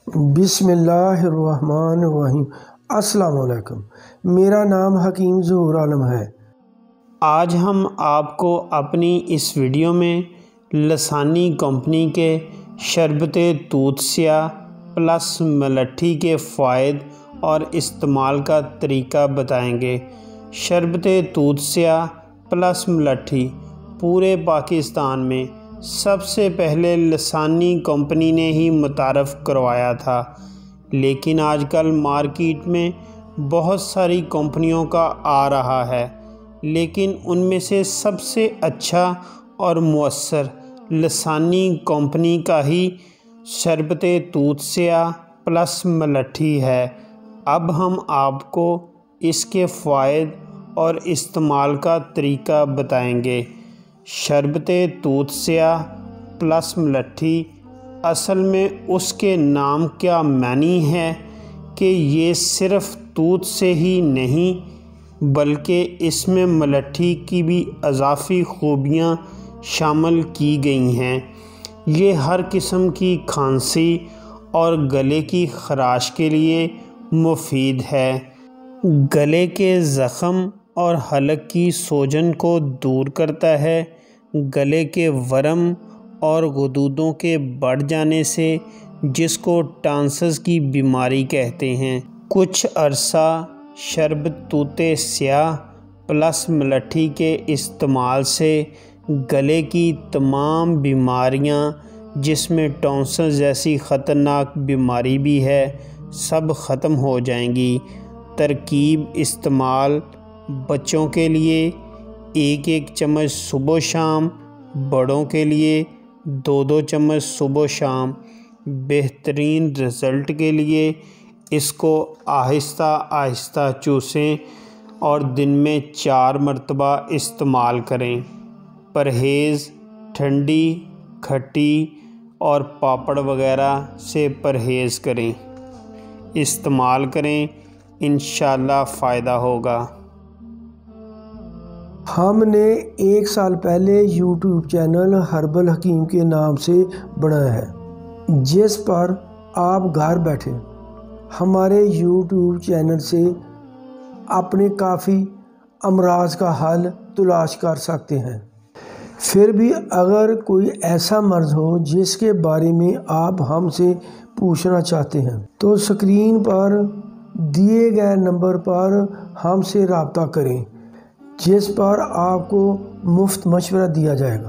بسم اللہ الرحمن الرحیم۔ السلام علیکم، میرا نام حکیم ظہور عالم ہے۔ آج ہم آپ کو اپنی اس ویڈیو میں لسانی کمپنی کے شربت توت سیاہ پلس ملٹھی کے فوائد اور استعمال کا طریقہ بتائیں گے۔ شربت توت سیاہ پلس ملٹھی پورے پاکستان میں سب سے پہلے لسانی کمپنی نے ہی متعارف کروایا تھا، لیکن آج کل مارکیٹ میں بہت ساری کمپنیوں کا آ رہا ہے، لیکن ان میں سے سب سے اچھا اور مؤثر لسانی کمپنی کا ہی شربت توت سیاہ پلس ملٹھی ہے۔ اب ہم آپ کو اس کے فوائد اور استعمال کا طریقہ بتائیں گے۔ شربت توت سیاہ پلس ملٹھی اصل میں اس کے نام کا معنی ہے کہ یہ صرف توت سے ہی نہیں بلکہ اس میں ملٹھی کی بھی اضافی خوبیاں شامل کی گئی ہیں۔ یہ ہر قسم کی کھانسی اور گلے کی خراش کے لیے مفید ہے۔ گلے کے زخم اور حلق کی سوجن کو دور کرتا ہے۔ گلے کے ورم اور غدودوں کے بڑھ جانے سے، جس کو ٹانسس کی بیماری کہتے ہیں، کچھ عرصہ شربت توت سیاہ پلس ملٹھی کے استعمال سے گلے کی تمام بیماریاں، جس میں ٹانسس جیسی خطرناک بیماری بھی ہے، سب ختم ہو جائیں گی۔ ترکیب استعمال: بچوں کے لیے 1 چمچ صبح و شام، بڑوں کے لیے 2 چمچ صبح و شام۔ بہترین رزلٹ کے لیے اس کو آہستہ آہستہ چوسیں اور دن میں 4 مرتبہ استعمال کریں۔ پرہیز: ٹھنڈی، کھٹی اور پاپڑ وغیرہ سے پرہیز کریں۔ استعمال کریں، انشاءاللہ فائدہ ہوگا۔ ہم نے 1 سال پہلے یوٹیوب چینل ہربل حکیم کے نام سے بنایا ہے، جس پر آپ گھر بیٹھے ہمارے یوٹیوب چینل سے اپنے کافی امراض کا حل تلاش کر سکتے ہیں۔ پھر بھی اگر کوئی ایسا مرض ہو جس کے بارے میں آپ ہم سے پوچھنا چاہتے ہیں تو اسکرین پر دیے گئے نمبر پر ہم سے رابطہ کریں، جس پر آپ کو مفت مشورہ دیا جائے گا۔